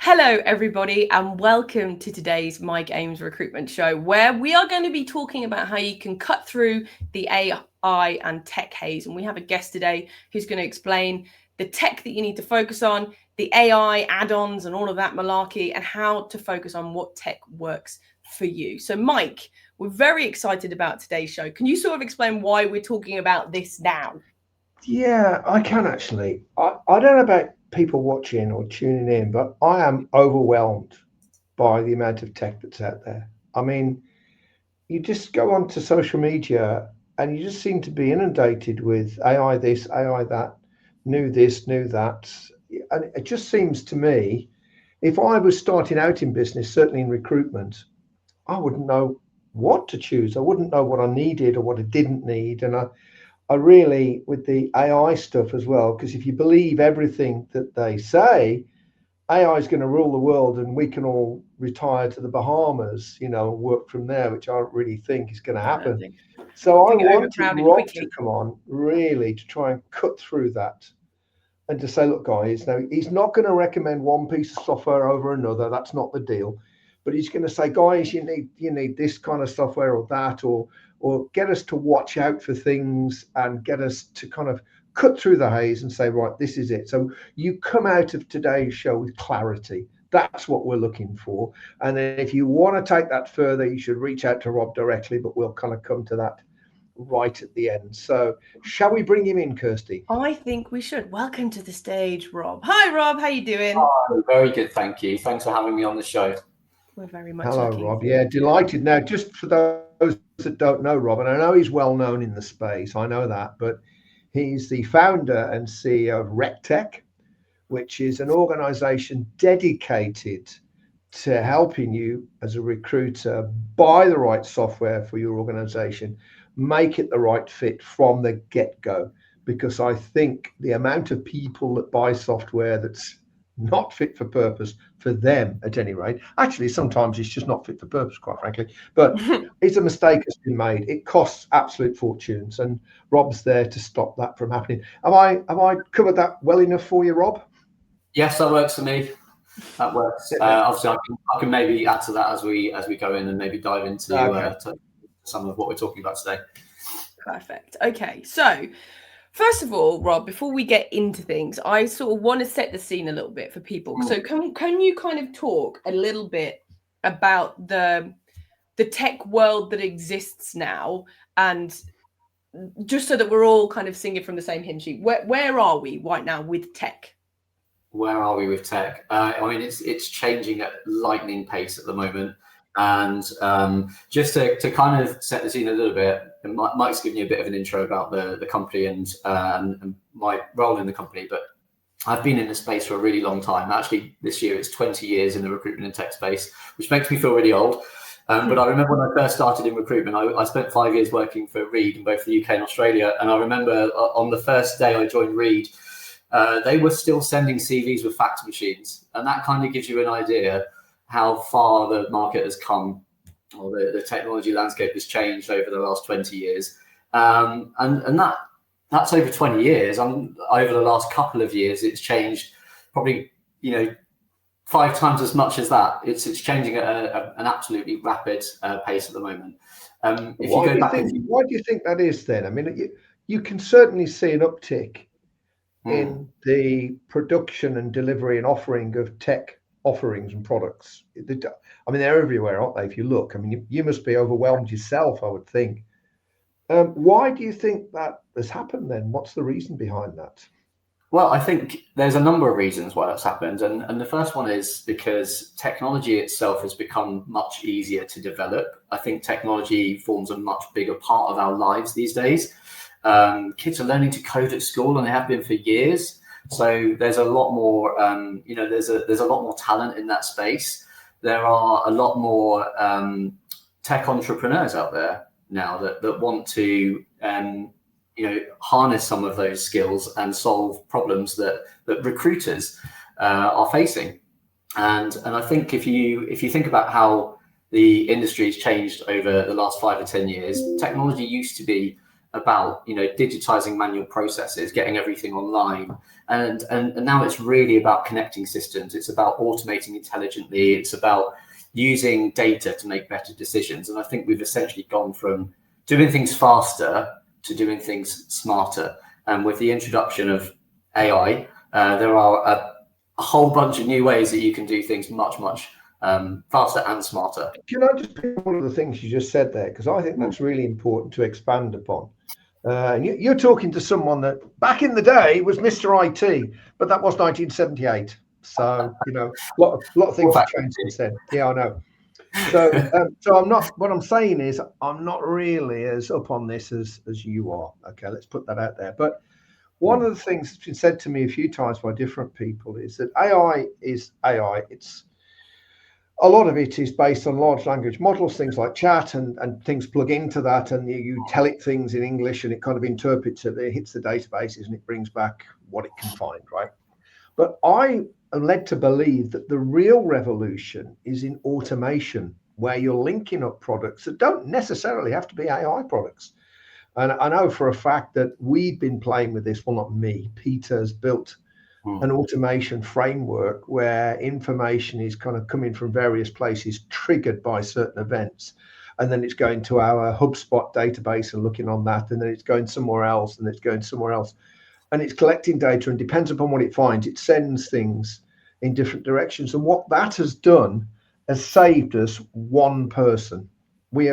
Hello, everybody, and welcome to today's Mike Ames Recruitment Show, where we are going to be talking about how you can cut through the AI and tech haze. And we have a guest today who's going to explain the tech that you need to focus on, the AI add-ons and all of that malarkey, and how to focus on what tech works for you. So, Mike, we're very excited about today's show. Can you sort of explain why we're talking about this now? Yeah, I can actually. I don't know about people watching or tuning in, but I am overwhelmed by the amount of tech that's out there. I mean, you just go onto social media and you just seem to be inundated with AI this, AI that, new this, new that. And it just seems to me, if I was starting out in business, certainly in recruitment, I wouldn't know what to choose. I wouldn't know what I needed or what I didn't need. And I really, with the AI stuff as well, because if you believe everything that they say, AI is going to rule the world and we can all retire to the Bahamas, and work from there, which I don't really think is going to I don't happen. think, So I I think wanted overcrowded Rob to quickly. come on really to try and cut through that and to say, look, guys, now he's not going to recommend one piece of software over another. That's not the deal. But he's going to say, guys, you need this kind of software or that, or get us to watch out for things and get us to kind of cut through the haze and say, right, this is it. So you come out of today's show with clarity. That's what we're looking for. And then if you want to take that further, you should reach out to Rob directly, but we'll kind of come to that right at the end. So shall we bring him in, Kirsty? I think we should. Welcome to the stage, Rob. Hi, Rob. How you doing? Oh, very good, thank you. Thanks for having me on the show. We're very much Hello, looking Rob. Yeah, forward to it. delighted. Now, just for those that don't know Rob, and I know he's well known in the space, I know that, but he's the founder and CEO of Rectec, which is an organization dedicated to helping you as a recruiter buy the right software for your organization, make it the right fit from the get-go. Because I think the amount of people that buy software that's not fit for purpose for them, at any rate, actually sometimes it's just not fit for purpose, quite frankly, but it's a mistake that's been made. It costs absolute fortunes, and Rob's there to stop that from happening. Have I covered that well enough for you, Rob? Yes, that works for me. That works. Obviously, I can maybe add to that as we go in and maybe dive into to some of what we're talking about today. Perfect. Okay, so first of all, Rob, before we get into things, I sort of want to set the scene a little bit for people. So can you kind of talk a little bit about the tech world that exists now, and just so that we're all kind of singing from the same hymn sheet, where are we right now with tech? Where are we with tech? I mean, it's changing at lightning pace at the moment. And just to kind of set the scene a little bit, Mike's given you a bit of an intro about the company and my role in the company, but I've been in the space for a really long time. Actually, this year it's 20 years in the recruitment and tech space, which makes me feel really old. But I remember when I first started in recruitment, I spent 5 years working for Reed in both the UK and Australia. And I remember on the first day I joined Reed, they were still sending CVs with fax machines. And that kind of gives you an idea how far the market has come, or the technology landscape has changed over the last 20 years. And that's over 20 years. Over the last couple of years, it's changed probably, 5 times as much as that. It's changing at an absolutely rapid pace at the moment. Why do you think that is then? I mean, you can certainly see an uptick in the production and delivery and offering of tech offerings and products. I mean, they're everywhere, aren't they? If you look, I mean, you must be overwhelmed yourself, I would think. Why do you think that has happened then? What's the reason behind that? Well, I think there's a number of reasons why that's happened. And the first one is because technology itself has become much easier to develop. I think technology forms a much bigger part of our lives these days. Kids are learning to code at school, and they have been for years. So there's a lot more, there's a lot more talent in that space. There are a lot more tech entrepreneurs out there now that want to, harness some of those skills and solve problems that recruiters are facing. And I think if you think about how the industry has changed over the last 5 or 10 years, technology used to be about, you know, digitizing manual processes, getting everything online, and now it's really about connecting systems. It's about automating intelligently. It's about using data to make better decisions. And I think we've essentially gone from doing things faster to doing things smarter. And with the introduction of AI, there are a whole bunch of new ways that you can do things much faster and smarter. Can I just pick up one of the things you just said there, because I think that's really important to expand upon. You're talking to someone that back in the day was Mr. IT, but that was 1978. So, you know, a lot of things have changed since then. Yeah, I know. So I'm not. What I'm saying is, I'm not really as up on this as you are. Okay, let's put that out there. But one of the things that's been said to me a few times by different people is that AI is AI. It's a lot of it is based on large language models, things like chat and things plug into that, and you tell it things in English and it kind of interprets it, it hits the databases and it brings back what it can find, right? But I am led to believe that the real revolution is in automation, where you're linking up products that don't necessarily have to be AI products. And I know for a fact that we've been playing with this, well, not me, Peter's built an automation framework where information is kind of coming from various places, triggered by certain events. And then it's going to our HubSpot database and looking on that, and then it's going somewhere else, and it's going somewhere else. And it's collecting data, and depends upon what it finds, it sends things in different directions. And what that has done has saved us one person. We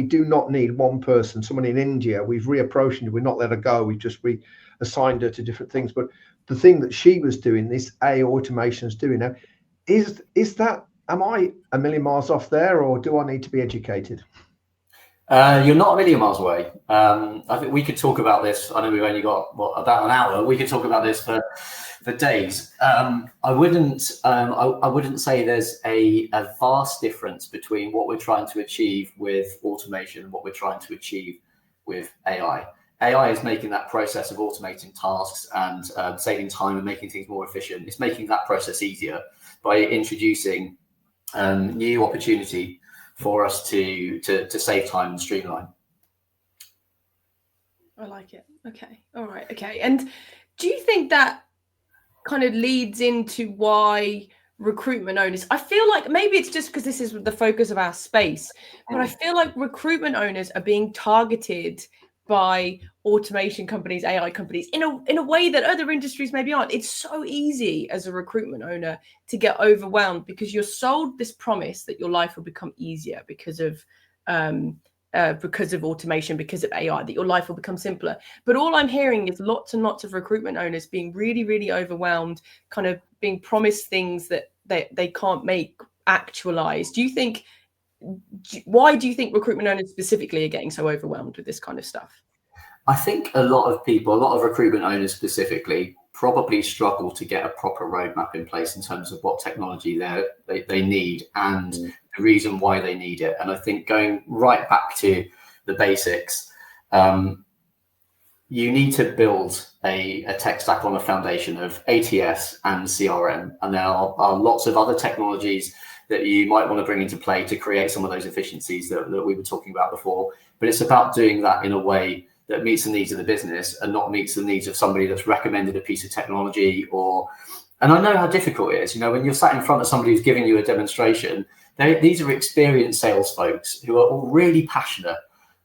do not need one person. Someone in India, we've reapproached her, we've not let her go, we've just reassigned her to different things. But the thing that she was doing, this automation is doing now, is that, am I a million miles off there, or do I need to be educated? You're not a million miles away. I think we could talk about this. I know we've only got about an hour. We could talk about this for days. I wouldn't say there's a vast difference between what we're trying to achieve with automation and what we're trying to achieve with AI. AI is making that process of automating tasks and saving time and making things more efficient. It's making that process easier by introducing new opportunity for us to save time and streamline. I like it. Okay. All right. Okay. And do you think that kind of leads into why recruitment owners, I feel like maybe it's just because this is the focus of our space, but I feel like recruitment owners are being targeted by automation companies, AI companies, in a way that other industries maybe aren't. It's so easy as a recruitment owner to get overwhelmed because you're sold this promise that your life will become easier because of automation, because of AI, that your life will become simpler. But all I'm hearing is lots and lots of recruitment owners being really, really overwhelmed, kind of being promised things that they can't make actualize. Why do you think recruitment owners specifically are getting so overwhelmed with this kind of stuff? I think a lot of recruitment owners specifically probably struggle to get a proper roadmap in place in terms of what technology they need and the reason why they need it. And I think going right back to the basics, you need to build a tech stack on a foundation of ATS and CRM. And there are lots of other technologies that you might want to bring into play to create some of those efficiencies that we were talking about before. But it's about doing that in a way that meets the needs of the business and not meets the needs of somebody that's recommended a piece of technology. And I know how difficult it is. You know, when you're sat in front of somebody who's giving you a demonstration, these are experienced sales folks who are all really passionate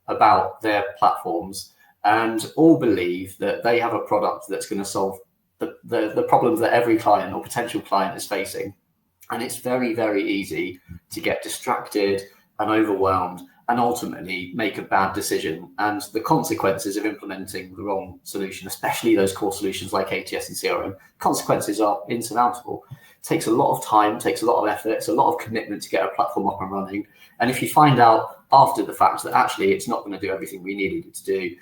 about their platforms and all believe that they have a product that's going to solve the problems that every client or potential client is facing. And it's very, very easy to get distracted and overwhelmed and ultimately make a bad decision. And the consequences of implementing the wrong solution, especially those core solutions like ATS and CRM, consequences are insurmountable. It takes a lot of time, takes a lot of effort, it's a lot of commitment to get a platform up and running. And if you find out after the fact that actually it's not going to do everything we needed it to do,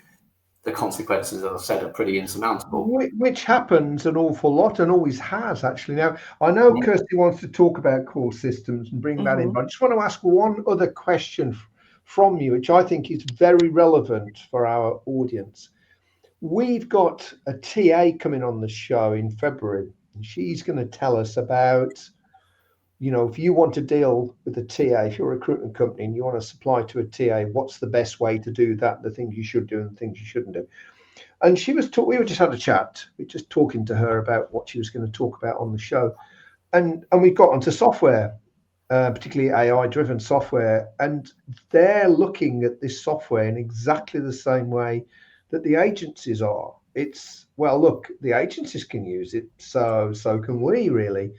the consequences, as I said, are pretty insurmountable. Which happens an awful lot and always has, actually. Now, I know Kirsty wants to talk about core systems and bring that in, but I just want to ask one other question from you, which I think is very relevant for our audience. We've got a TA coming on the show in February, and she's going to tell us about if you want to deal with a TA, if you're a recruitment company and you want to supply to a TA, what's the best way to do that, the things you should do and the things you shouldn't do. And we were just had a chat, we were just talking to her about what she was going to talk about on the show. And we got onto software, particularly AI-driven software, and they're looking at this software in exactly the same way that the agencies are. It's, well, look, the agencies can use it, so can we, really.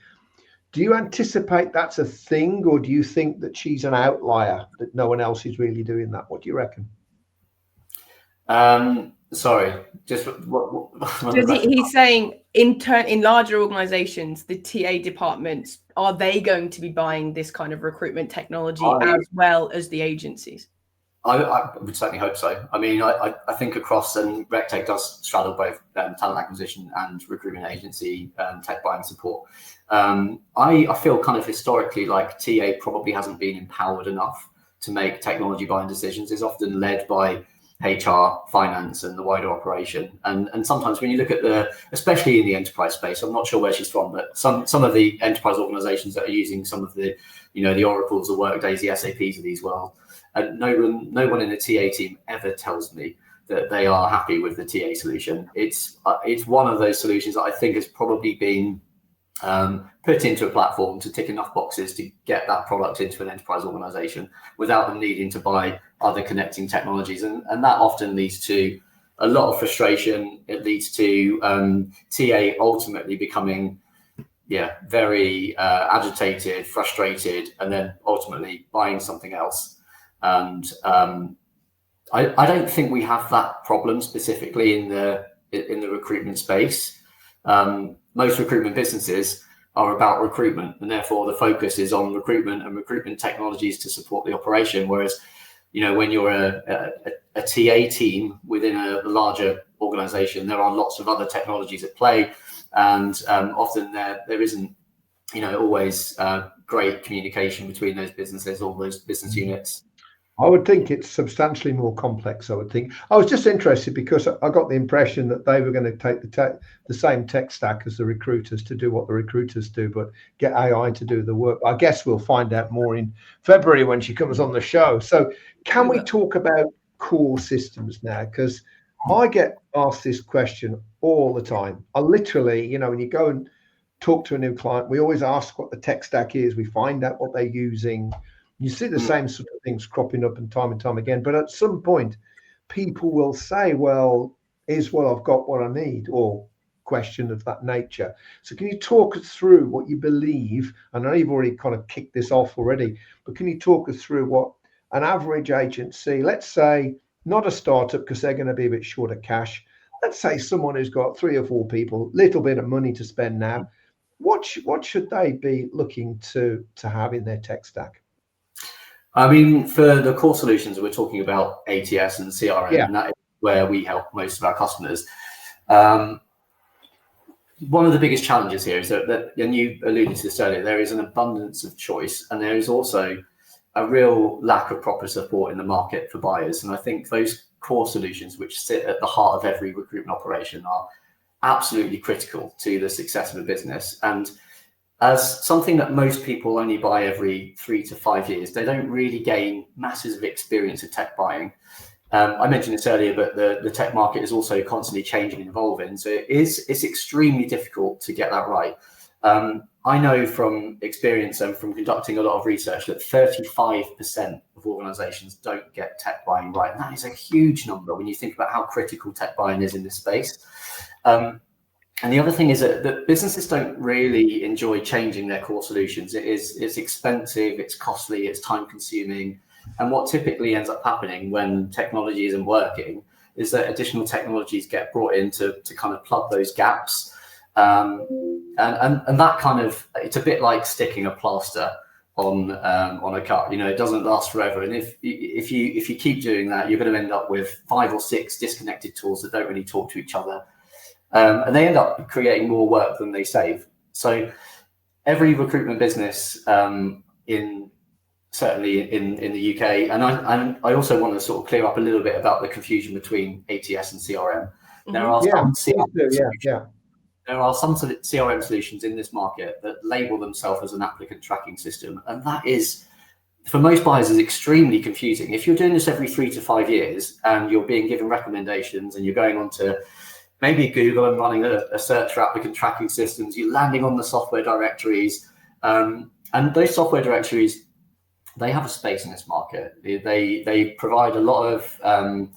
Do you anticipate that's a thing, or do you think that she's an outlier, that no one else is really doing that? What do you reckon? Sorry, just he's saying in larger organizations, the TA departments, are they going to be buying this kind of recruitment technology as well as the agencies? I would certainly hope so. I mean, I think across, and Rectec does straddle both talent acquisition and recruitment agency tech buying support. I feel kind of historically like TA probably hasn't been empowered enough to make technology buying decisions. It's often led by HR, finance, and the wider operation. And sometimes when you look at especially in the enterprise space, I'm not sure where she's from, but some of the enterprise organizations that are using some of the, the Oracles, the Workdays, the SAPs of these world, and no one in the TA team ever tells me that they are happy with the TA solution. It's one of those solutions that I think has probably been put into a platform to tick enough boxes to get that product into an enterprise organization without them needing to buy other connecting technologies. And that often leads to a lot of frustration. It leads to TA ultimately becoming very agitated, frustrated, and then ultimately buying something else. And I don't think we have that problem specifically in the recruitment space. Most recruitment businesses are about recruitment, and therefore the focus is on recruitment and recruitment technologies to support the operation. Whereas, when you're a TA team within a larger organization, there are lots of other technologies at play, and often there isn't, always great communication between those businesses, all those business units. I would think it's substantially more complex. I would think. I was just interested because I got the impression that they were going to take the same tech stack as the recruiters to do what the recruiters do, but get AI to do the work. I guess we'll find out more in February when she comes on the show. So can we talk about core systems now? Because I get asked this question all the time. I literally, when you go and talk to a new client, we always ask what the tech stack is. We find out what they're using. You see the same sort of things cropping up and time again. But at some point, people will say, well, I've got what I need, or question of that nature. So can you talk us through what you believe? I know you've already kind of kicked this off already, but can you talk us through what an average agency, let's say not a startup because they're going to be a bit short of cash, let's say someone who's got 3 or 4 people, little bit of money to spend now, what should they be looking to have in their tech stack? I mean, for the core solutions, we're talking about ATS and CRM, and that is where we help most of our customers. One of the biggest challenges here is that, and you alluded to this earlier, there is an abundance of choice, and there is also a real lack of proper support in the market for buyers. And I think those core solutions, which sit at the heart of every recruitment operation, are absolutely critical to the success of a business. And as something that most people only buy every 3 to 5 years, they don't really gain masses of experience of tech buying. I mentioned this earlier, but the tech market is also constantly changing and evolving. So it's extremely difficult to get that right. I know from experience and from conducting a lot of research that 35% of organizations don't get tech buying right. And that is a huge number when you think about how critical tech buying is in this space. And the other thing is that businesses don't really enjoy changing their core solutions. It's expensive, it's costly, it's time consuming. And what typically ends up happening when technology isn't working is that additional technologies get brought in to kind of plug those gaps. And that kind of, it's a bit like sticking a plaster on a cut. It doesn't last forever. And if you keep doing that, you're going to end up with 5 or 6 disconnected tools that don't really talk to each other. And they end up creating more work than they save. So every recruitment business certainly in the UK, and I also want to sort of clear up a little bit about the confusion between ATS and CRM. There are some CRM there are some CRM solutions in this market that label themselves as an applicant tracking system, and that is, for most buyers, is extremely confusing. If you're doing this every 3 to 5 years and you're being given recommendations and you're going on to maybe Google and running a search for applicant tracking systems, you're landing on the software directories, and those software directories, they have a space in this market. They provide a lot of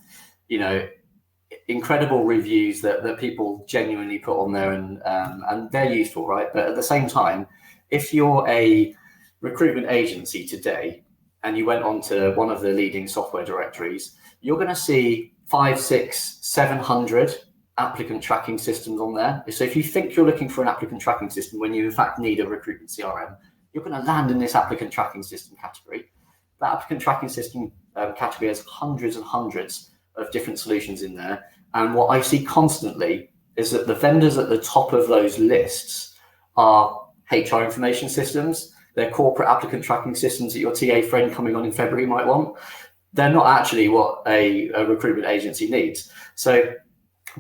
incredible reviews that people genuinely put on there, and they're useful, right? But at the same time, if you're a recruitment agency today and you went on to one of the leading software directories, you're going to see 500, 600, 700 applicant tracking systems on there. So if you think you're looking for an applicant tracking system when you in fact need a recruitment CRM, you're going to land in this applicant tracking system category. That applicant tracking system category has hundreds and hundreds of different solutions in there. And what I see constantly is that the vendors at the top of those lists are HR information systems. They're corporate applicant tracking systems that your TA friend coming on in February might want. They're not actually what a recruitment agency needs. So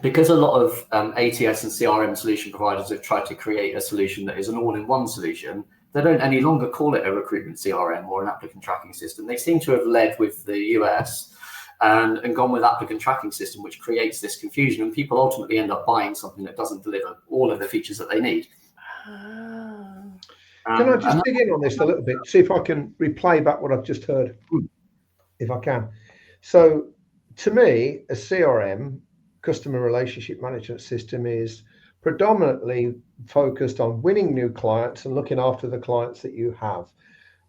because a lot of ATS and CRM solution providers have tried to create a solution that is an all-in-one solution, they don't any longer call it a recruitment CRM or an applicant tracking system. They seem to have led with the US and gone with applicant tracking system, which creates this confusion, and people ultimately end up buying something that doesn't deliver all of the features that they need. Can I just dig in on this a little bit, see if I can replay back what I've just heard, if I can. So to me, a CRM, customer relationship management system, is predominantly focused on winning new clients and looking after the clients that you have.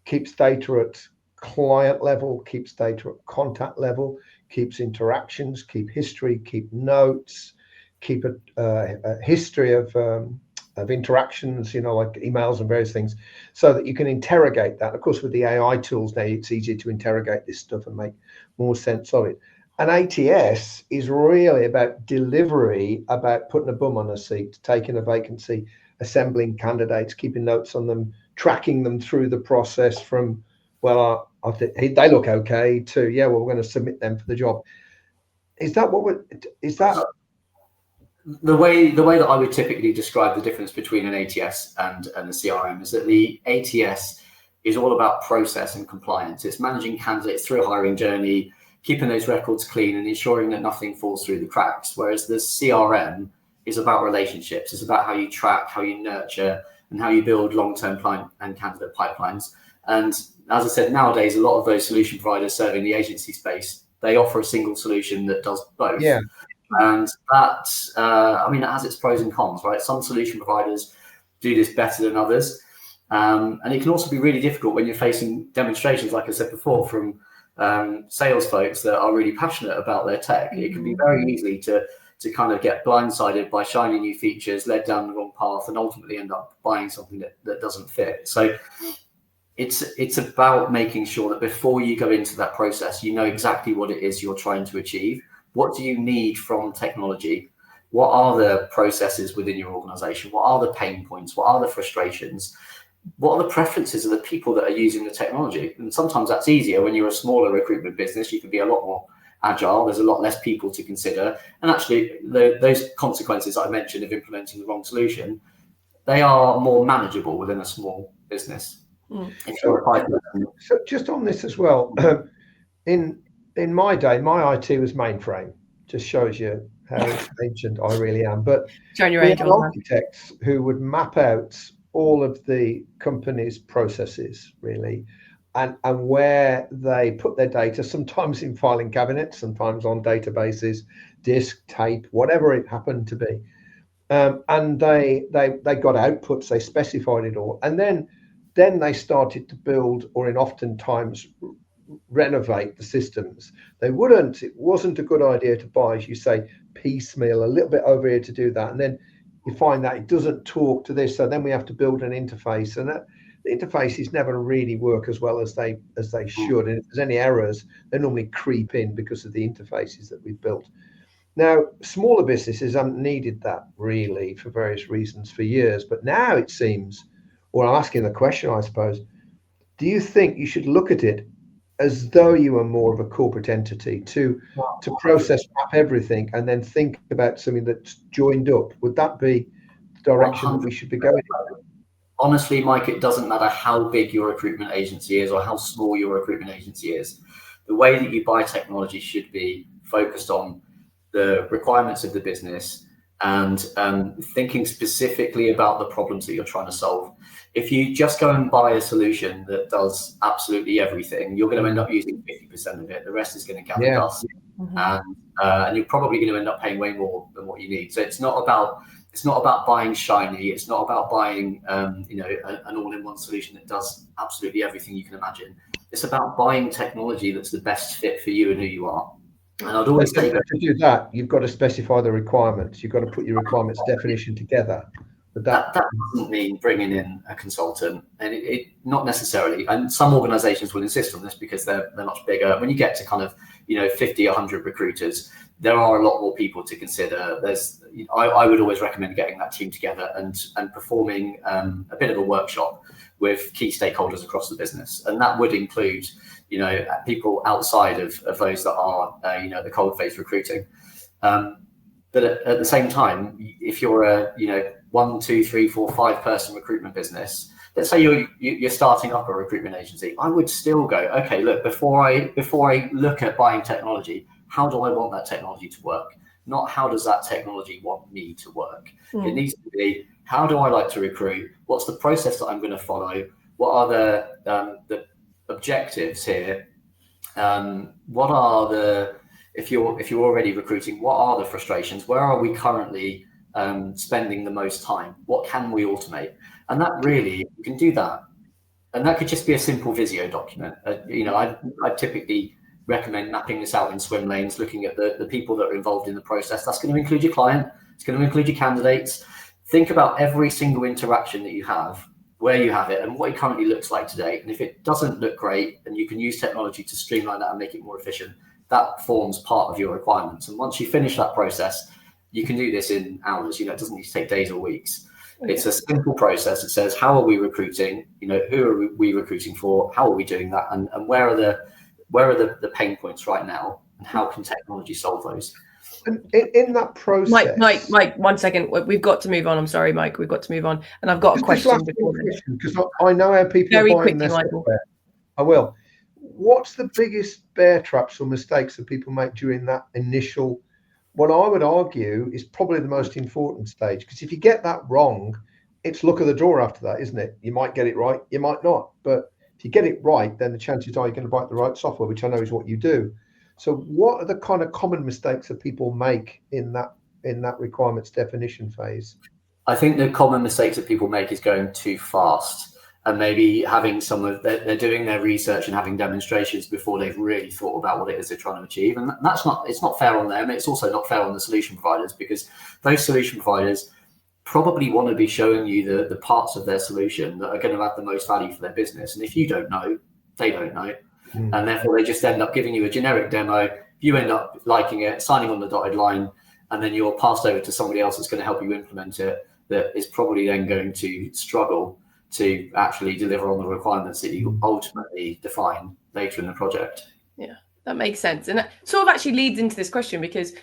Keeps data at client level, keeps data at contact level, keeps interactions, keep history, keep notes, keep a history of interactions, like emails and various things, so that you can interrogate that. Of course, with the AI tools now, it's easier to interrogate this stuff and make more sense of it. And ATS is really about delivery, about putting a bum on a seat, taking a vacancy, assembling candidates, keeping notes on them, tracking them through the process from, well, I think they look okay, to, yeah, well, we're going to submit them for the job. Is that the way that I would typically describe the difference between an ATS and a CRM is that the ATS is all about process and compliance. It's managing candidates through a hiring journey, keeping those records clean and ensuring that nothing falls through the cracks. Whereas the CRM is about relationships. It's about how you track, how you nurture, and how you build long-term client and candidate pipelines. And as I said, nowadays, a lot of those solution providers serving the agency space, they offer a single solution that does both. Yeah. And that, it has its pros and cons, right? Some solution providers do this better than others. And it can also be really difficult when you're facing demonstrations, like I said before, from sales folks that are really passionate about their tech. It can be very easy to kind of get blindsided by shiny new features, led down the wrong path, and ultimately end up buying something that doesn't fit. So it's about making sure that before you go into that process, you know exactly what it is you're trying to achieve. What do you need from technology? What are the processes within your organization? What are the pain points? What are the frustrations? What are the preferences of the people that are using the technology? And sometimes that's easier when you're a smaller recruitment business. You can be a lot more agile. There's a lot less people to consider. And actually, those consequences I mentioned of implementing the wrong solution, they are more manageable within a small business. So just on this as well, in my day, my IT was mainframe. Just shows you how ancient I really am. But we had architects who would map out all of the company's processes, really, and where they put their data, sometimes in filing cabinets, sometimes on databases, disk, tape, whatever it happened to be. And they got outputs, they specified it all. And then they started to build, or in oftentimes renovate the systems. It wasn't a good idea to buy, as you say, piecemeal, a little bit over here to do that. And then you find that it doesn't talk to this. So then we have to build an interface, and the interfaces never really work as well as they should. And if there's any errors, they normally creep in because of the interfaces that we've built. Now, smaller businesses haven't needed that really for various reasons for years. But now it seems, or I'm asking the question, I suppose, do you think you should look at it as though you are more of a corporate entity to process map everything and then think about something that's joined up? Would that be direction that we should be going in. Honestly, Mike, it doesn't matter how big your recruitment agency is or how small your recruitment agency is. The way that you buy technology should be focused on the requirements of the business and thinking specifically about the problems that you're trying to solve. If you just go and buy a solution that does absolutely everything, you're going to end up using 50% of it. The rest is going to gather dust, and you're probably going to end up paying way more than what you need. So it's not about buying shiny. It's not about buying an all-in-one solution that does absolutely everything you can imagine. It's about buying technology that's the best fit for you and who you are. And I'd always say that to do that, you've got to specify the requirements. You've got to put your requirements definition together. But that doesn't mean bringing in a consultant, and it not necessarily. And some organisations will insist on this because they're much bigger. When you get to kind of 50, 100 recruiters, there are a lot more people to consider. I would always recommend getting that team together and performing a bit of a workshop with key stakeholders across the business, and that would include people outside of those that are the cold phase recruiting. But at the same time, if you're a 1, 2, 3, 4, 5 person recruitment business, let's say you're starting up a recruitment agency, I would still go, okay, look, before I look at buying technology, how do I want that technology to work? Not how does that technology want me to work? It needs to be, how do I like to recruit? What's the process that I'm going to follow? What are the objectives here? What are the, if you're already recruiting, what are the frustrations? Where are we currently spending the most time? What can we automate? And that really, you can do that. And that could just be a simple Visio document. I typically recommend mapping this out in swim lanes, looking at the people that are involved in the process. That's going to include your client. It's going to include your candidates. Think about every single interaction that you have, where you have it, and what it currently looks like today. And if it doesn't look great, and you can use technology to streamline that and make it more efficient, that forms part of your requirements. And once you finish that process, you can do this in hours. It doesn't need to take days or weeks. It's a simple process. It says, how are we recruiting? Who are we recruiting for? How are we doing that? And where are the pain points right now? And how can technology solve those? And in that process, Mike, 1 second. We've got to move on. I'm sorry, Mike. We've got to move on. And I've got a question because I know how people very are buying quickly, their Michael. software. I will. What's the biggest bear traps or mistakes that people make during that initial? What I would argue is probably the most important stage, because if you get that wrong, it's luck of the draw after that, isn't it? You might get it right, you might not. But if you get it right, then the chances are you're going to buy the right software, which I know is what you do. So what are the kind of common mistakes that people make in that requirements definition phase? I think the common mistakes that people make is going too fast and maybe having they're doing their research and having demonstrations before they've really thought about what it is they're trying to achieve. And it's not fair on them. It's also not fair on the solution providers, because those solution providers probably want to be showing you the parts of their solution that are going to add the most value for their business. And if you don't know, they don't know. And therefore they just end up giving you a generic demo. You end up liking it, signing on the dotted line, and then you're passed over to somebody else that's going to help you implement it, that is probably then going to struggle to actually deliver on the requirements that you ultimately define later in the project. Yeah, that makes sense. And that sort of actually leads into this question, because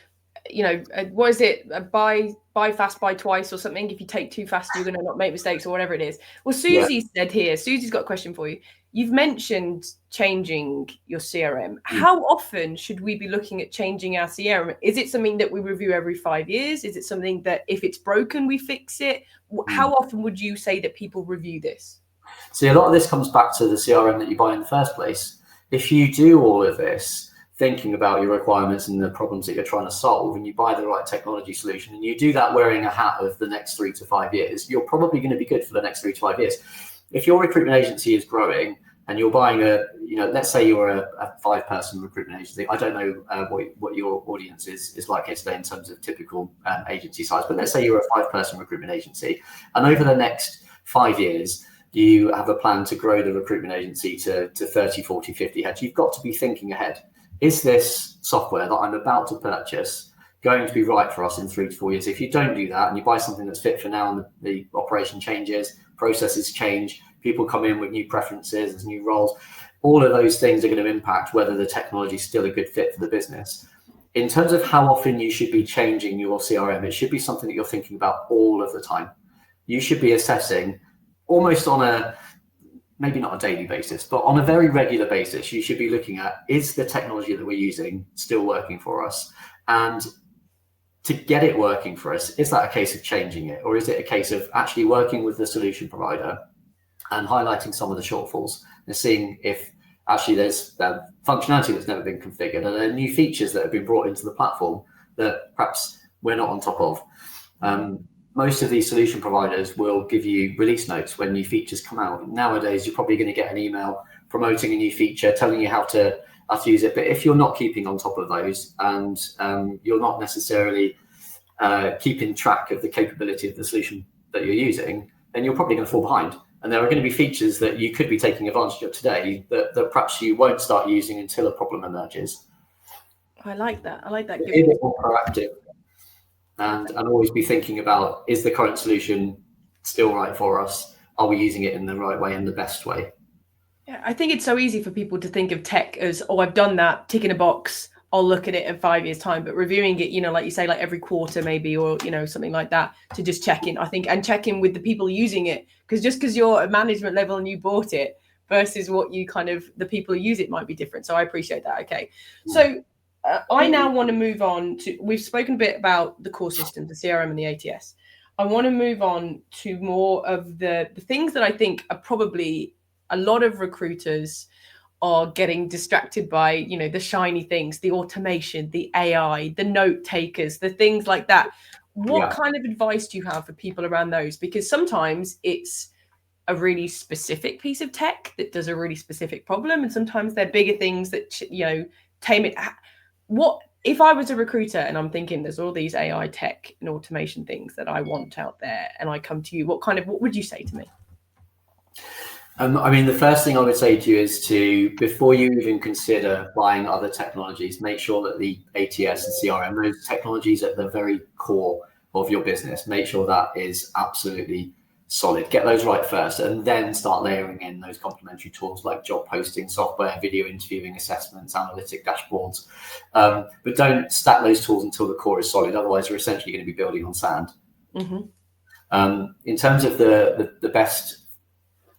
what is it? Buy fast, buy twice or something. If you take too fast, you're going to not make mistakes or whatever it is. Well, Susie said here, Susie's got a question for you. You've mentioned changing your CRM. How often should we be looking at changing our CRM? Is it something that we review every 5 years? Is it something that if it's broken, we fix it? How often would you say that people review this? See, a lot of this comes back to the CRM that you buy in the first place. If you do all of this, thinking about your requirements and the problems that you're trying to solve, and you buy the right technology solution, and you do that wearing a hat of the next 3 to 5 years, you're probably going to be good for the next 3 to 5 years. If your recruitment agency is growing and you're buying let's say you're a 5-person recruitment agency. I don't know what your audience is like here today in terms of typical agency size, but let's say you're a 5-person recruitment agency, and over the next 5 years, you have a plan to grow the recruitment agency to 30, 40, 50 heads. You've got to be thinking ahead. Is this software that I'm about to purchase going to be right for us in 3 to 4 years? If you don't do that and you buy something that's fit for now, and the operation changes, processes change, people come in with new preferences, there's new roles, all of those things are going to impact whether the technology is still a good fit for the business. In terms of how often you should be changing your CRM, it should be something that you're thinking about all of the time. you should be assessing almost on a, maybe not a daily basis, but on a very regular basis. You should be looking at, is the technology that we're using still working for us? And to get it working for us, is that a case of changing it? Or is it a case of actually working with the solution provider and highlighting some of the shortfalls and seeing if actually there's functionality that's never been configured and there are new features that have been brought into the platform that perhaps we're not on top of? Most of these solution providers will give you release notes when new features come out. Nowadays, you're probably going to get an email promoting a new feature, telling you how to use it. But if you're not keeping on top of those and you're not necessarily keeping track of the capability of the solution that you're using, then you're probably going to fall behind. And there are going to be features that you could be taking advantage of today that perhaps you won't start using until a problem emerges. I like that. I like that. Be a bit more proactive and always be thinking about, is the current solution still right for us? Are we using it in the right way and the best way? Yeah, I think it's so easy for people to think of tech as, oh, I've done that, tick in a box, I'll look at it in 5 years' time. But reviewing it, you know, like you say, like every quarter maybe, or, you know, something like that, to just check in, I think, and check in with the people using it. Because just because you're at management level and you bought it versus what you kind of, the people who use it might be different. So I appreciate that. Okay. So I now want to move on to, we've spoken a bit about the core systems, the CRM and the ATS. I want to move on to more of the things that I think are probably a lot of recruiters are getting distracted by, you know, the shiny things, the automation, the AI, the note takers, the things like that. What kind of advice do you have for people around those? Because sometimes it's a really specific piece of tech that does a really specific problem. And sometimes they're bigger things that, you know, tame it. What if I was a recruiter and I'm thinking there's all these AI tech and automation things that I want out there, and I come to you, what would you say to me? I mean, the first thing I would say to you is to, before you even consider buying other technologies, make sure that the ATS and CRM, those technologies at the very core of your business, make sure that is absolutely solid. Get those right first, and then start layering in those complementary tools like job posting software, video interviewing, assessments, analytic dashboards. But don't stack those tools until the core is solid. Otherwise, you're essentially going to be building on sand. In terms of the best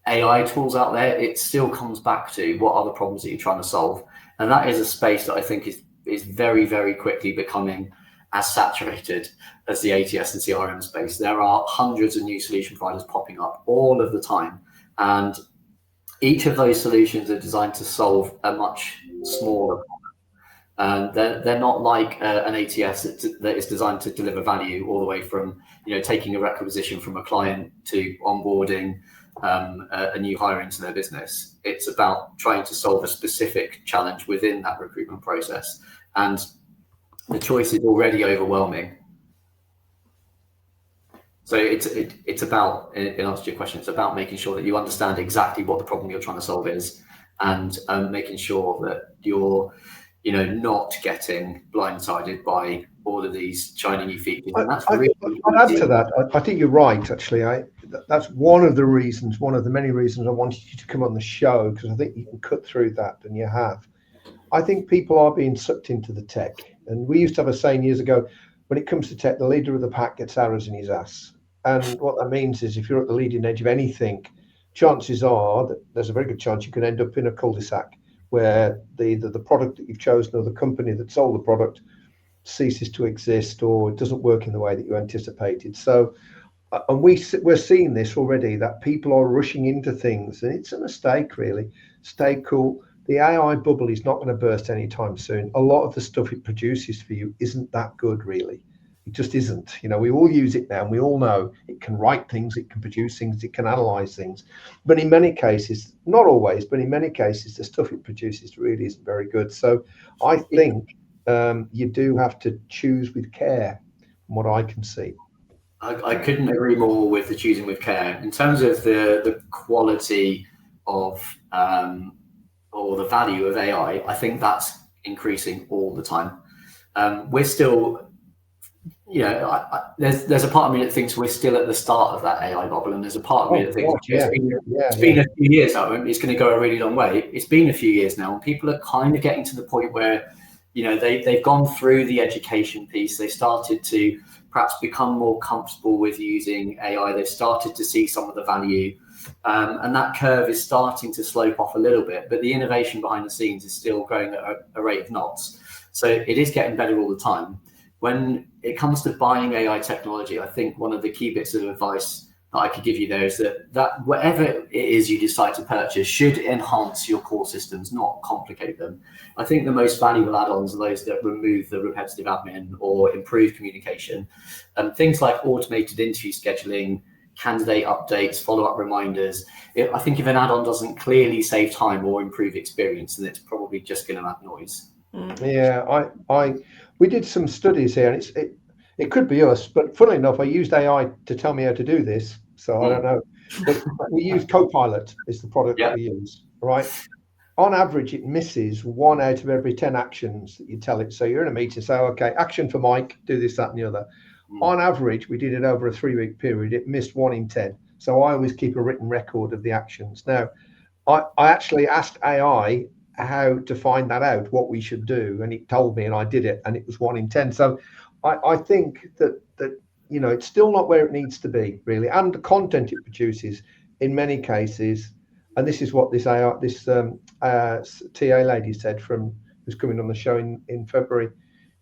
AI tools out there, it still comes back to what are the problems that you're trying to solve. And that is a space that I think is very, very quickly becoming as saturated as the ATS and CRM space. There are hundreds of new solution providers popping up all of the time. And each of those solutions are designed to solve a much smaller problem. And they're not like an ATS that is designed to deliver value all the way from, you know, taking a requisition from a client to onboarding a new hire into their business. It's about trying to solve a specific challenge within that recruitment process. And the choice is already overwhelming. So it's about, in answer to your question, it's about making sure that you understand exactly what the problem you're trying to solve is, and making sure that you're, you know, not getting blindsided by all of these shiny new features. And that's really, I'd add to that. I think you're right, actually. That's one of the reasons, one of the many reasons I wanted you to come on the show, because I think you can cut through that, and you have. I think people are being sucked into the tech. And we used to have a saying years ago, when it comes to tech, the leader of the pack gets arrows in his ass. And what that means is if you're at the leading edge of anything, chances are that there's a very good chance you can end up in a cul-de-sac where the product that you've chosen or the company that sold the product ceases to exist, or it doesn't work in the way that you anticipated. So, and we're seeing this already, that people are rushing into things, and it's a mistake, really. Stay cool. The AI bubble is not going to burst anytime soon. A lot of the stuff it produces for you isn't that good, really. It just isn't. You know, we all use it now, and we all know it can write things, it can produce things, it can analyze things. But in many cases, not always, but in many cases, the stuff it produces really isn't very good. So I think you do have to choose with care, from what I can see. I couldn't agree more with the choosing with care. In terms of the quality of or the value of AI, I think that's increasing all the time. We're still, you know, there's a part of me that thinks we're still at the start of that AI bubble, and there's a part of me that thinks it's been a few years now, and it's going to go a really long way. It's been a few years now, and people are kind of getting to the point where, you know, they've gone through the education piece. They started to perhaps become more comfortable with using AI. They've started to see some of the value, and that curve is starting to slope off a little bit, but the innovation behind the scenes is still growing at a rate of knots. So it is getting better all the time. When it comes to buying AI technology, I think one of the key bits of advice that I could give you there is that whatever it is you decide to purchase should enhance your core systems, not complicate them. I think the most valuable add-ons are those that remove the repetitive admin or improve communication. Things like automated interview scheduling, candidate updates, follow-up reminders. I think if an add-on doesn't clearly save time or improve experience, then it's probably just going to add noise. Yeah, we did some studies here, and it could be us, but funnily enough, I used AI to tell me how to do this, so I don't know. But we use Copilot is the product that we use, right? On average, it misses 1 out of every 10 actions that you tell it. So you're in a meeting, say, okay, action for Mike, do this, that, and the other. On average, we did it over a 3-week period. It missed 1 in 10. So I always keep a written record of the actions. Now, I actually asked AI how to find that out, what we should do, and it told me, and I did it, and it was 1 in 10. So I think that it's still not where it needs to be, really, and the content it produces in many cases. And this is what this TA lady said who's coming on the show in February.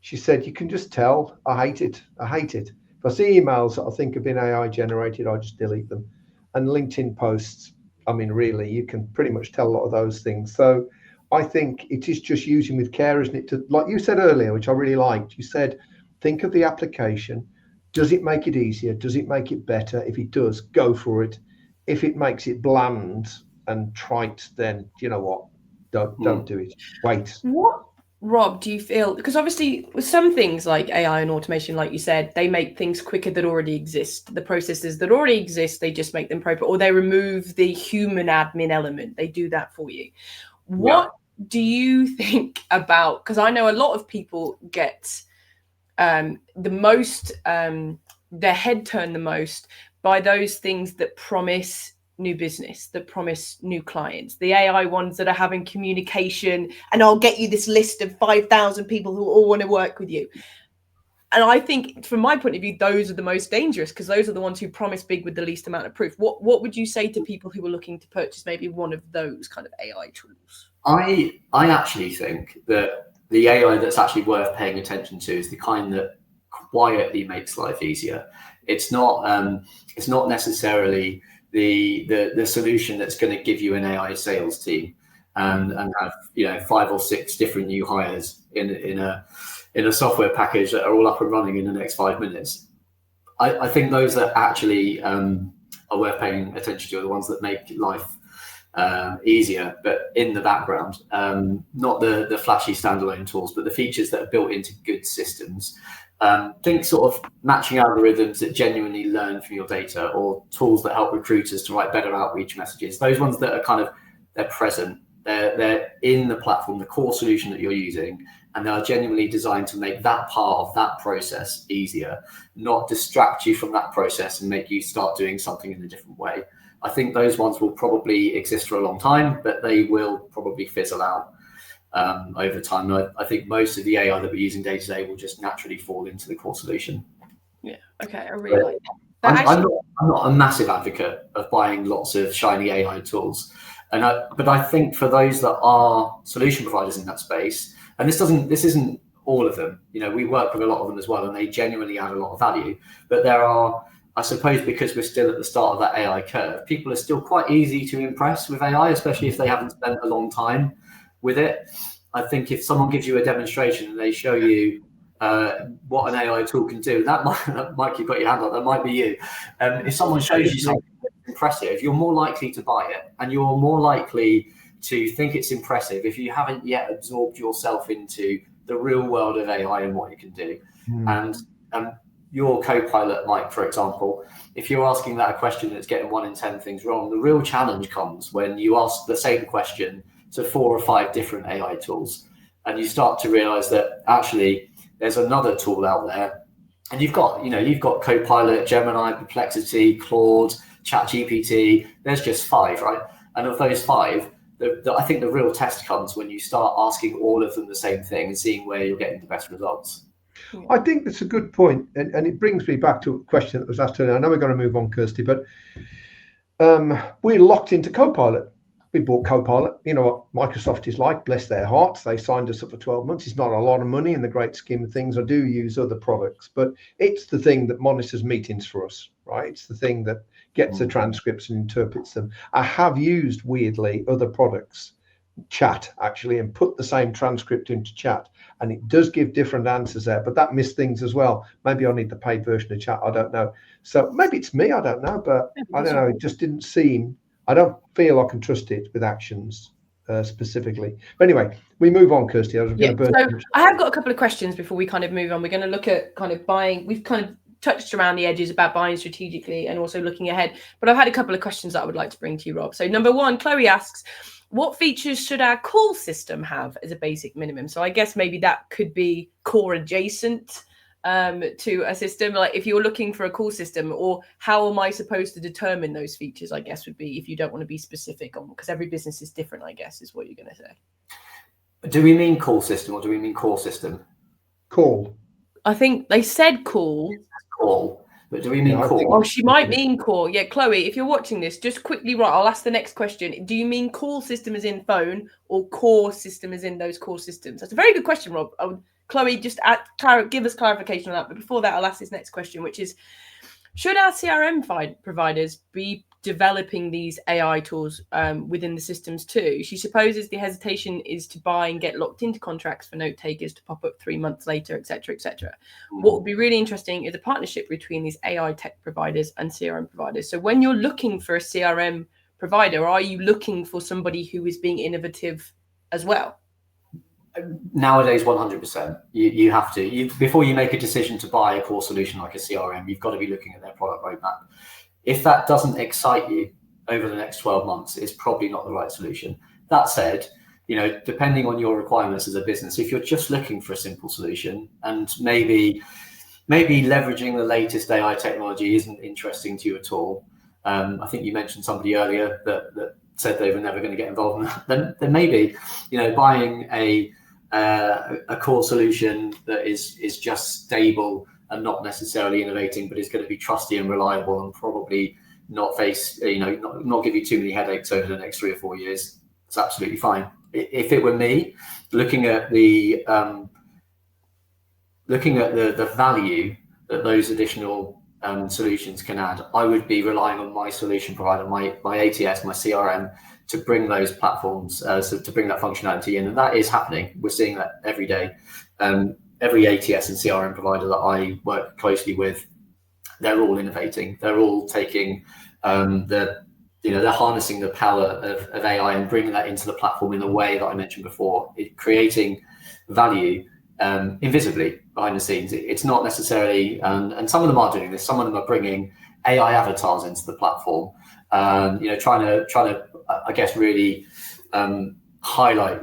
She said, you can just tell, I hate it. If I see emails that I think have been AI generated, I just delete them. And LinkedIn posts, I mean, really, you can pretty much tell a lot of those things. So I think it is just using with care, isn't it? Like you said earlier, which I really liked, you said, think of the application. Does it make it easier? Does it make it better? If it does, go for it. If it makes it bland and trite, then you know what? Don't do it. Wait. What, Rob, do you feel? Because obviously with some things like AI and automation, like you said, they make things quicker that already exist. The processes that already exist, they just make them proper, or they remove the human admin element. They do that for you. What do you think about? Because I know a lot of people get the most, their head turned the most by those things that promise new business, that promise new clients, the AI ones that are having communication, and I'll get you this list of 5,000 people who all want to work with you. And I think from my point of view, those are the most dangerous, because those are the ones who promise big with the least amount of proof. What would you say to people who are looking to purchase maybe one of those kind of AI tools? I actually think that the AI that's actually worth paying attention to is the kind that quietly makes life easier. It's not necessarily the solution that's going to give you an AI sales team and have 5 or 6 different new hires in a software package that are all up and running in the next 5 minutes. I think those that actually are worth paying attention to are the ones that make life easier, but in the background, not the flashy standalone tools, but the features that are built into good systems. Think sort of matching algorithms that genuinely learn from your data, or tools that help recruiters to write better outreach messages. Those ones that are they're present, they're in the platform, the core solution that you're using, and they are genuinely designed to make that part of that process easier, not distract you from that process and make you start doing something in a different way. I think those ones will probably exist for a long time, but they will probably fizzle out over time. I think most of the AI that we're using day to day will just naturally fall into the core solution. Yeah. Okay. I really like that. I'm not a massive advocate of buying lots of shiny AI tools, but I think for those that are solution providers in that space, and this isn't all of them. We work with a lot of them as well, and they genuinely add a lot of value. But there are, I suppose, because we're still at the start of that AI curve, people are still quite easy to impress with AI, especially if they haven't spent a long time with it. I think if someone gives you a demonstration and they show you what an AI tool can do, that Mike, you've got your hand up, that might be you. If someone shows you something that's impressive, you're more likely to buy it, and you're more likely to think it's impressive if you haven't yet absorbed yourself into the real world of AI and what it can do. And your Copilot, Mike, for example, if you're asking that a question that's getting 1 in 10 things wrong, the real challenge comes when you ask the same question to 4 or 5 different AI tools, and you start to realize that actually there's another tool out there, and you've got Copilot, Gemini, Perplexity, Claude, ChatGPT. There's just 5, right? And of those 5, I think the real test comes when you start asking all of them the same thing and seeing where you're getting the best results. I think that's a good point, and it brings me back to a question that was asked earlier. I know we're going to move on, Kirsty, but we're locked into Copilot. We bought Copilot. You know what Microsoft is like, bless their hearts. They signed us up for 12 months. It's not a lot of money in the great scheme of things. I do use other products, but it's the thing that monitors meetings for us, right? It's the thing that gets the transcripts and interprets them. I have used, weirdly, other products, chat actually, and put the same transcript into chat, and it does give different answers there, but that missed things as well. Maybe I need the paid version of chat, I don't know. So maybe it's me, I don't know, but I don't know, it just didn't seem, I don't feel I can trust it with actions specifically. But anyway, we move on, Kirsty. I was going to burn. So I have got a couple of questions before we kind of move on. We're going to look at kind of buying. We've kind of touched around the edges about buying strategically and also looking ahead, but I've had a couple of questions that I would like to bring to you, Rob. So number one, Chloe asks, what features should our call system have as a basic minimum? So I guess maybe that could be core adjacent to a system. Like if you're looking for a call system, or how am I supposed to determine those features, I guess would be, if you don't want to be specific on, because every business is different, I guess is what you're going to say. Do we mean call system or do we mean core system? Call. I think they said call. Call. But do we mean core? Oh, she might mean core. Yeah, Chloe, if you're watching this, just quickly write. I'll ask the next question. Do you mean call system as in phone, or core system as in those core systems? That's a very good question, Rob. Chloe, just give us clarification on that. But before that, I'll ask this next question, which is, should our CRM providers be developing these AI tools within the systems too? She supposes the hesitation is to buy and get locked into contracts for note takers to pop up 3 months later, etc., etc. What would be really interesting is a partnership between these AI tech providers and CRM providers. So when you're looking for a CRM provider, are you looking for somebody who is being innovative as well? Nowadays, 100%. You have to. Before you make a decision to buy a core solution like a CRM, you've got to be looking at their product roadmap. If that doesn't excite you over the next 12 months, it's probably not the right solution. That said, depending on your requirements as a business, if you're just looking for a simple solution and maybe leveraging the latest AI technology isn't interesting to you at all, I think you mentioned somebody earlier that said they were never going to get involved in that, then maybe, buying a core solution that is just stable and not necessarily innovating, but is going to be trusty and reliable and probably not face, not give you too many headaches over the next 3 or 4 years. It's absolutely fine. If it were me, looking at the value that those additional solutions can add, I would be relying on my solution provider, my ATS, my CRM, to bring those platforms, to bring that functionality in, and that is happening. We're seeing that every day. Every ATS and CRM provider that I work closely with, they're all innovating. They're all taking they're harnessing the power of AI and bringing that into the platform in the way that I mentioned before, creating value invisibly behind the scenes. It's not necessarily, and some of them are doing this. Some of them are bringing AI avatars into the platform, trying to, I guess, really highlight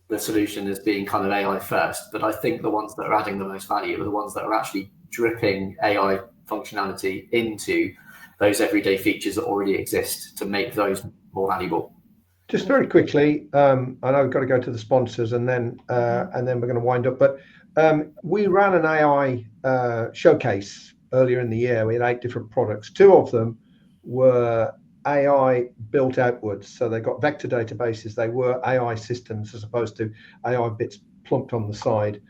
the solution as being kind of AI first. But I think the ones that are adding the most value are the ones that are actually dripping AI functionality into those everyday features that already exist to make those more valuable. Just very quickly, I know we've got to go to the sponsors and then we're going to wind up. But we ran an AI showcase earlier in the year. We had 8 different products. 2 of them were AI built outwards, so they got vector databases. They were AI systems as opposed to AI bits plunked on the side.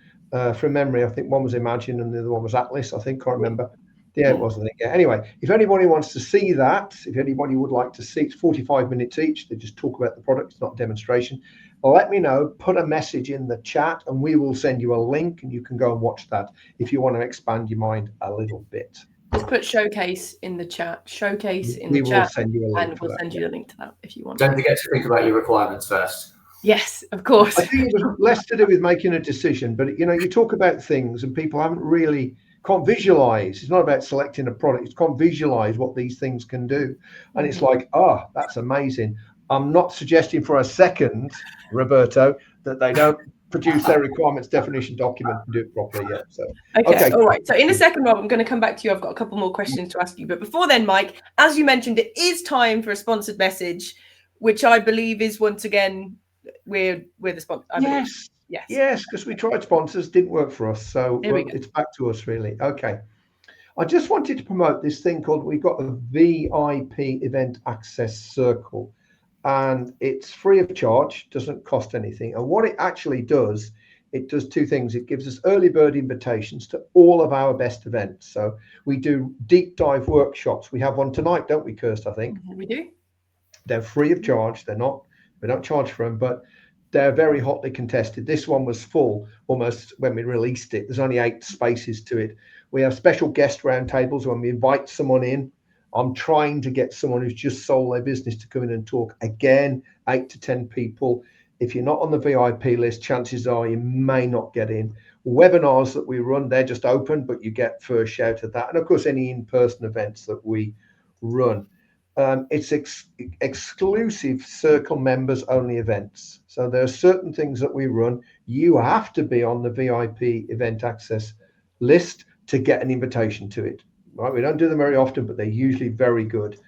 From memory, I think one was Imagine and the other one was Atlas. I think, can't remember. Yeah, it was, I think. Yeah. Anyway, if anybody wants to see that, if anybody would like to see, it's 45 minutes each. They just talk about the product. It's not a demonstration. Let me know. Put a message in the chat, and we will send you a link, and you can go and watch that if you want to expand your mind a little bit. Just put showcase in the chat. Showcase in the chat. We will send you a link. And we'll send you the link to that if you want. Don't forget to think about your requirements first. Yes, of course. I think it was less to do with making a decision, but you talk about things and people can't visualize. It's not about selecting a product. It's can't visualize what these things can do. And it's like, that's amazing. I'm not suggesting for a second, Roberto, that they don't produce their requirements definition document and do it properly yet. So okay. All right. So in a second, Rob, I'm going to come back to you. I've got a couple more questions to ask you. But before then, Mike, as you mentioned, it is time for a sponsored message, which I believe is once again we're the sponsor. Yes. Yes, because we tried sponsors, didn't work for us. So it's back to us, really. Okay. I just wanted to promote this thing called, we've got a VIP event access circle, and it's free of charge, doesn't cost anything. And what it actually does, it does two things. It gives us early bird invitations to all of our best events. So we do deep dive workshops. We have one tonight, don't we, Kirst? I think we do. They're free of charge. We don't charge for them, but they're very hotly contested. This one was full almost when we released it. There's only 8 spaces to it. We have special guest roundtables when we invite someone in. I'm trying to get someone who's just sold their business to come in and talk. Again, 8 to 10 people. If you're not on the VIP list, chances are you may not get in. Webinars that we run, they're just open, but you get first shout at that. And of course, any in-person events that we run. It's exclusive circle members only events. So there are certain things that we run. You have to be on the VIP event access list to get an invitation to it. Right? We don't do them very often, but they're usually very good.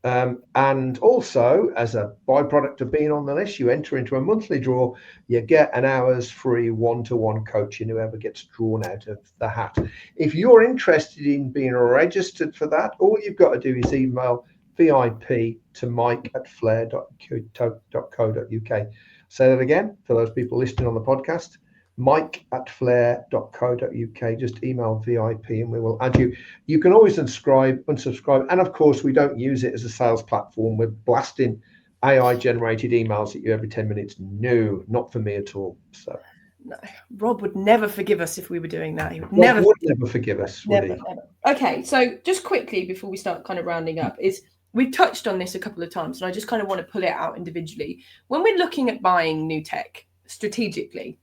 And also, as a byproduct of being on the list, you enter into a monthly draw. You get an hour's free one-to-one coaching, whoever gets drawn out of the hat. If you're interested in being registered for that, all you've got to do is email VIP to mike@flair.co.uk. Say that again for those people listening on the podcast. mike@flair.co.uk. Just email VIP and we will add you. You can always unsubscribe. And of course, we don't use it as a sales platform. We're blasting AI generated emails at you every 10 minutes. No, not for me at all. So no, Rob would never forgive us if we were doing that. He would never forgive us. Never. Okay, so just quickly before we start kind of rounding up, we've touched on this a couple of times, and I just kind of want to pull it out individually. When we're looking at buying new tech strategically,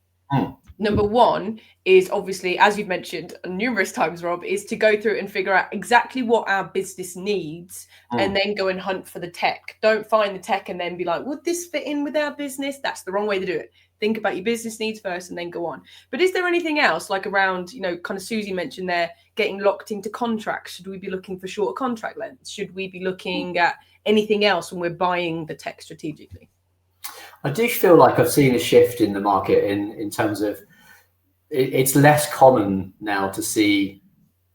number one is obviously, as you've mentioned numerous times, Rob, is to go through and figure out exactly what our business needs and then go and hunt for the tech. Don't find the tech and then be like, would this fit in with our business? That's the wrong way to do it. Think about your business needs first and then go on. But is there anything else like around, kind of Susie mentioned there, getting locked into contracts? Should we be looking for shorter contract lengths? Should we be looking at anything else when we're buying the tech strategically? I do feel like I've seen a shift in the market in terms of it's less common now to see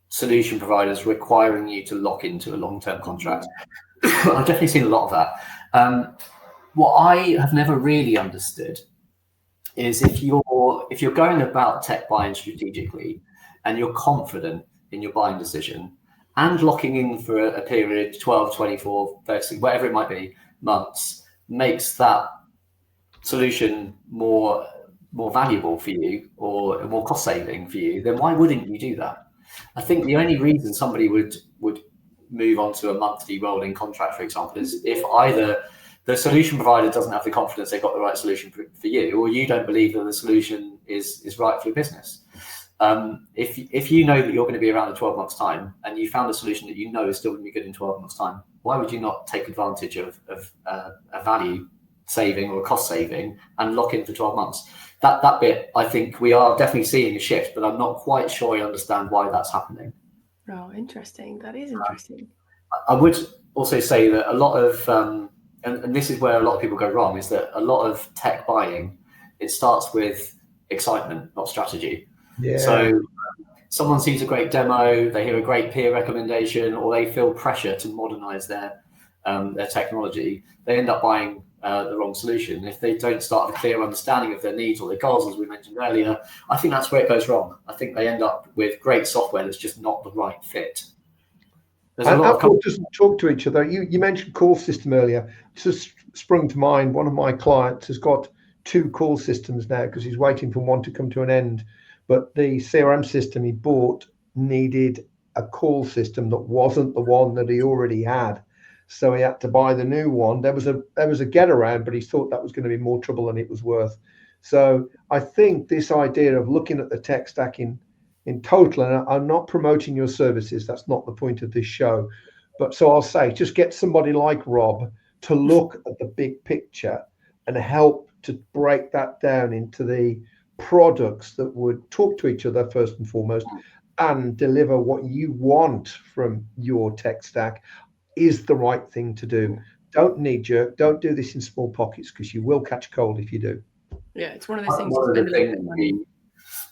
solution providers requiring you to lock into a long-term contract. I've definitely seen a lot of that. What I have never really understood is if you're going about tech buying strategically and you're confident in your buying decision and locking in for a period 12, 24, 30, whatever it might be, months, makes that solution more valuable for you or more cost saving for you, then why wouldn't you do that? I think the only reason somebody would move on to a monthly rolling contract, for example, is if either the solution provider doesn't have the confidence they've got the right solution for you, or you don't believe that the solution is right for your business. If you know that you're going to be around in 12 months' time and you found a solution that you know is still going to be good in 12 months' time, why would you not take advantage of a value saving or a cost saving and lock in for 12 months? That bit, I think we are definitely seeing a shift, but I'm not quite sure I understand why that's happening. Oh, interesting. That is interesting. I would also say that a lot of, and this is where a lot of people go wrong, is that a lot of tech buying, it starts with excitement, not strategy. Yeah. So someone sees a great demo, they hear a great peer recommendation, or they feel pressure to modernize their technology, they end up buying the wrong solution. If they don't start with a clear understanding of their needs or their goals, as we mentioned earlier, I think that's where it goes wrong. I think they end up with great software that's just not the right fit. And Apple doesn't talk to each other. You mentioned call system earlier. It's just sprung to mind. One of my clients has got 2 call systems now because he's waiting for one to come to an end. But the CRM system he bought needed a call system that wasn't the one that he already had. So he had to buy the new one. There was a get around, but he thought that was going to be more trouble than it was worth. So I think this idea of looking at the tech stack in total, and I'm not promoting your services, that's not the point of this show. But so I'll say, just get somebody like Rob to look at the big picture and help to break that down into the products that would talk to each other first and foremost and deliver what you want from your tech stack is the right thing to do. Don't knee jerk. Don't do this in small pockets because you will catch cold if you do. Yeah, it's one of those things.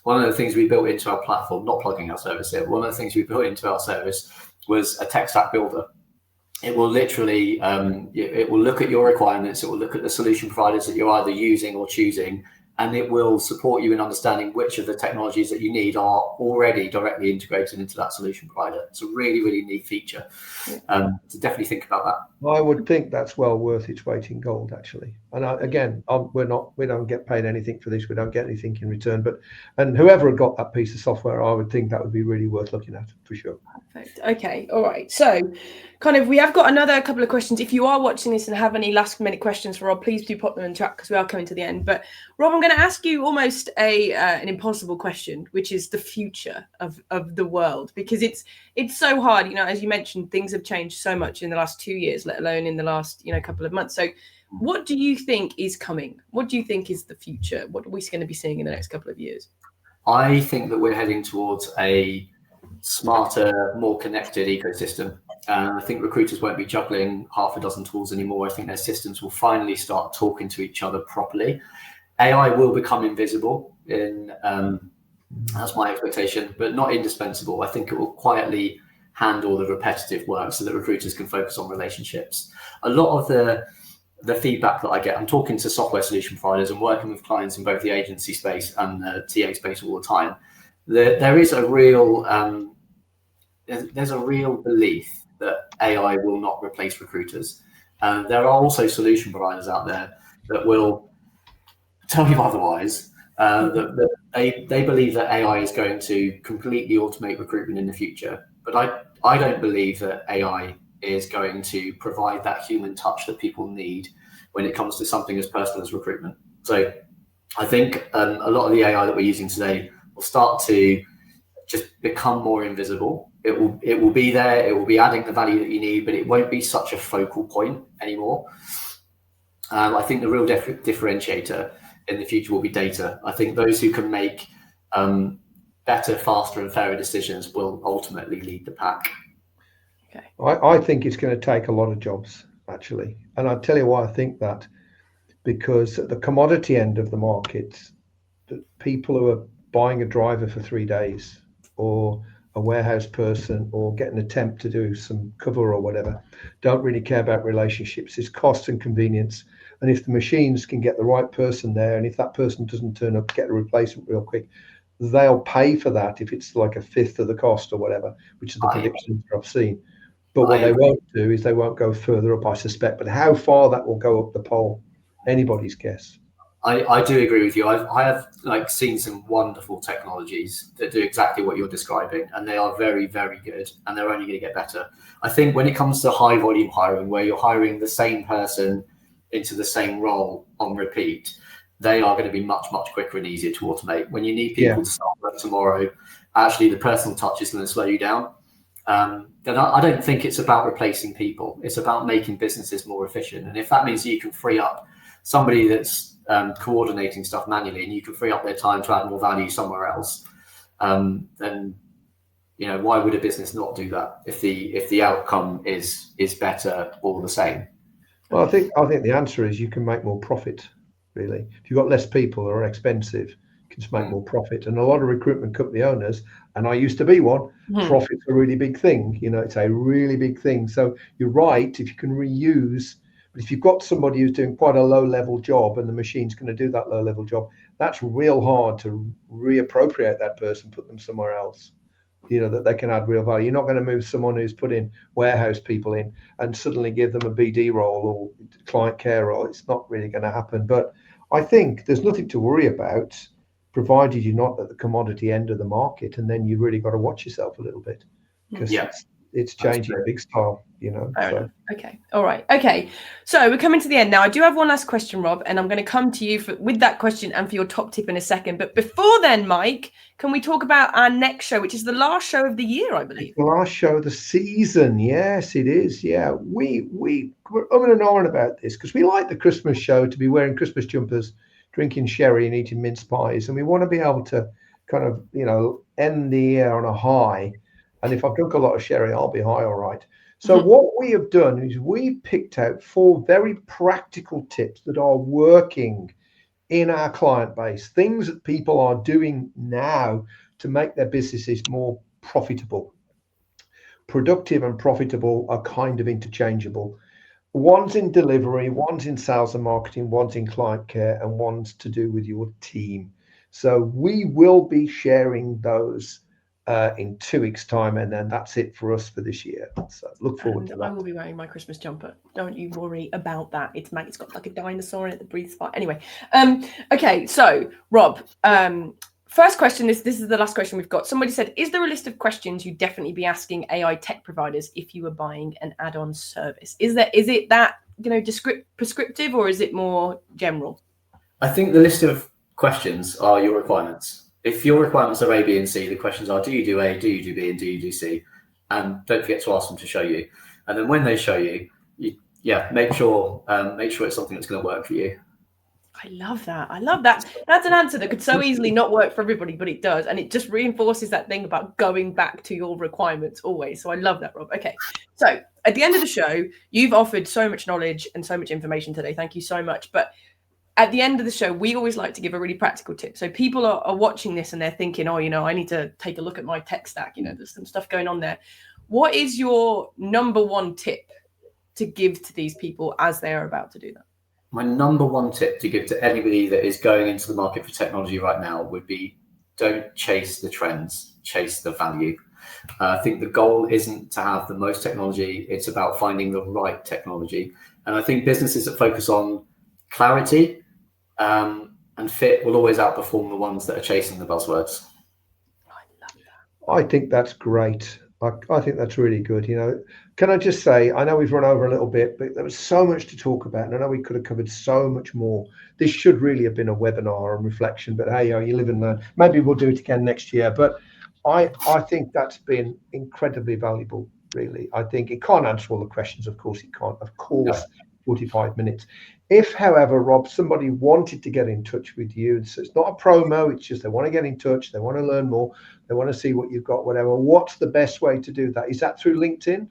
One of the things we built into our platform, not plugging our service here, one of the things we built into our service was a tech stack builder. It will literally, it will look at your requirements, it will look at the solution providers that you're either using or choosing, and it will support you in understanding which of the technologies that you need are already directly integrated into that solution provider. It's a really, really neat feature. So definitely think about that. I would think that's well worth its weight in gold, actually. And we don't get paid anything for this. We don't get anything in return. And whoever had got that piece of software, I would think that would be really worth looking at for sure. Perfect. Okay. All right. So we have got another couple of questions. If you are watching this and have any last minute questions for Rob, please do pop them in the chat because we are coming to the end. But Rob, I'm going to ask you almost an impossible question, which is the future of the world, because it's so hard. As you mentioned, things have changed so much in the last 2 years, let alone in the last couple of months. So what do you think is coming? What do you think is the future? What are we going to be seeing in the next couple of years? I think that we're heading towards a smarter, more connected ecosystem. I think recruiters won't be juggling half a dozen tools anymore. I think their systems will finally start talking to each other properly. AI will become invisible that's my expectation, but not indispensable. I think it will quietly handle the repetitive work so that recruiters can focus on relationships. A lot of the feedback that I get, I'm talking to software solution providers and working with clients in both the agency space and the TA space all the time. There is a real there's a real belief that AI will not replace recruiters. There are also solution providers out there that will tell you otherwise. That they believe that AI is going to completely automate recruitment in the future. But I don't believe that AI is going to provide that human touch that people need when it comes to something as personal as recruitment. So I think a lot of the AI that we're using today will start to just become more invisible. It will be there. It will be adding the value that you need, but it won't be such a focal point anymore. I think the real differentiator in the future will be data. I think those who can make better, faster, and fairer decisions will ultimately lead the pack. Okay. I think it's going to take a lot of jobs, actually. And I'll tell you why I think that. Because at the commodity end of the market, the people who are buying a driver for 3 days or a warehouse person or getting a temp to do some cover or whatever don't really care about relationships. It's cost and convenience. And if the machines can get the right person there, and if that person doesn't turn up, get a replacement real quick, they'll pay for that if it's like a fifth of the cost or whatever, which is the predictions I've seen. But what they won't do is they won't go further up, I suspect. But how far that will go up the pole, anybody's guess. I do agree with you. I have seen some wonderful technologies that do exactly what you're describing, and they are very, very good, and they're only going to get better. I think when it comes to high volume hiring, where you're hiring the same person into the same role on repeat, they are going to be much, much quicker and easier to automate. When you need people to start work tomorrow, actually the personal touch is going to slow you down. Then I don't think it's about replacing people. It's about making businesses more efficient. And if that means you can free up somebody that's coordinating stuff manually, and you can free up their time to add more value somewhere else, then why would a business not do that if the outcome is better all the same? Well, I think the answer is you can make more profit. Really, if you've got less people who are expensive, you can just make more profit. And a lot of recruitment company owners, and I used to be one, profit's a really big thing. It's a really big thing. So you're right. If you can reuse. But if you've got somebody who's doing quite a low-level job and the machine's going to do that low-level job, that's real hard to reappropriate that person, put them somewhere else, that they can add real value. You're not going to move someone who's put in warehouse people in and suddenly give them a BD role or client care role. It's not really going to happen. But I think there's nothing to worry about, provided you're not at the commodity end of the market, and then you really got to watch yourself a little bit because it's changing big style. Okay. All right. Okay. So we're coming to the end now. I do have one last question, Rob, and I'm going to come to you with that question and for your top tip in a second. But before then, Mike, can we talk about our next show, which is the last show of the year, I believe? The last show of the season. Yes, it is. Yeah, we're umming and ahhing about this because we like the Christmas show to be wearing Christmas jumpers, drinking sherry and eating mince pies, and we want to be able to kind of end the year on a high. And if I've drunk a lot of sherry, I'll be high, all right. So what we have done is we picked out 4 very practical tips that are working in our client base, things that people are doing now to make their businesses more profitable. Productive and profitable are kind of interchangeable. One's in delivery, one's in sales and marketing, one's in client care, and one's to do with your team. So we will be sharing those in 2 weeks' time, and then that's it for us for this year. So look forward to that. I will be wearing my Christmas jumper. Don't you worry about that. It's got like a dinosaur in it that breathes fire. Anyway, okay. So Rob, first question. This is the last question we've got. Somebody said, "Is there a list of questions you'd definitely be asking AI tech providers if you were buying an add-on service? Is it that prescriptive, or is it more general?" I think the list of questions are your requirements. If your requirements are A, B, and C, the questions are: do you do A, do you do B, and do you do C? And don't forget to ask them to show you. And then when they show you, make sure it's something that's going to work for you. I love that. I love that. That's an answer that could so easily not work for everybody, but it does. And it just reinforces that thing about going back to your requirements always. So I love that, Rob. Okay. So at the end of the show, you've offered so much knowledge and so much information today. Thank you so much. But at the end of the show, we always like to give a really practical tip. So people are watching this and they're thinking, oh, I need to take a look at my tech stack. There's some stuff going on there. What is your number one tip to give to these people as they are about to do that? My number one tip to give to anybody that is going into the market for technology right now would be: don't chase the trends, chase the value. I think the goal isn't to have the most technology, it's about finding the right technology. And I think businesses that focus on clarity and fit will always outperform the ones that are chasing the buzzwords. I love that. I think that's great. I think that's really good. Can I just say, I know we've run over a little bit, but there was so much to talk about, and I know we could have covered so much more. This should really have been a webinar and reflection, but hey, you live and learn. Maybe we'll do it again next year. But I think that's been incredibly valuable, really. I think it can't answer all the questions, of course it can't. Of course, 45 minutes. If, however, Rob, somebody wanted to get in touch with you, so it's not a promo, it's just they want to get in touch, they want to learn more, they want to see what you've got, whatever, what's the best way to do that? Is that through LinkedIn?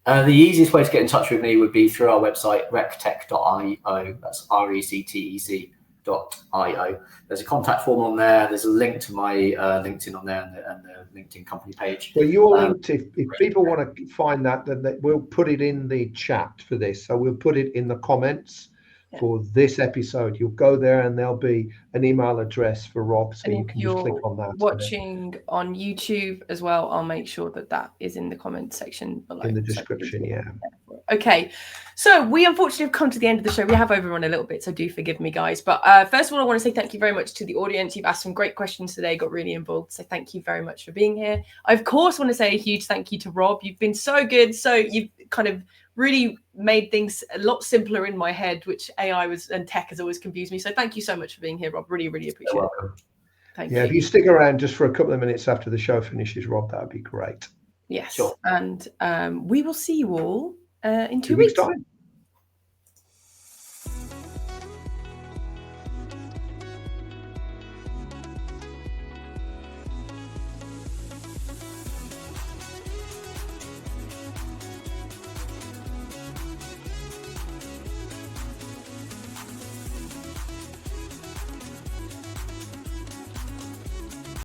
The easiest way to get in touch with me would be through our website, rectec.io. That's rectec.io. There's a contact form on there. There's a link to my LinkedIn on there and the LinkedIn company page. Well, you're linked. If people want to find that, then we'll put it in the chat for this. So we'll put it in the comments for this episode. You'll go there and there'll be an email address for Rob, so you can just click on that. Watching on YouTube as well, I'll make sure that is in the comment section below. In the description, yeah. Okay, so we unfortunately have come to the end of the show. We have overrun a little bit, so do forgive me, guys. But first of all, I want to say thank you very much to the audience. You've asked some great questions today, got really involved. So thank you very much for being here. I, of course, want to say a huge thank you to Rob. You've been so good. So you've kind of really made things a lot simpler in my head, which AI and tech has always confused me. So thank you so much for being here, Rob. Really, really appreciate it. Thank you. If you stick around just for a couple of minutes after the show finishes, Rob, that would be great. Yes. Sure. And we will see you all in 2 weeks' weeks. time.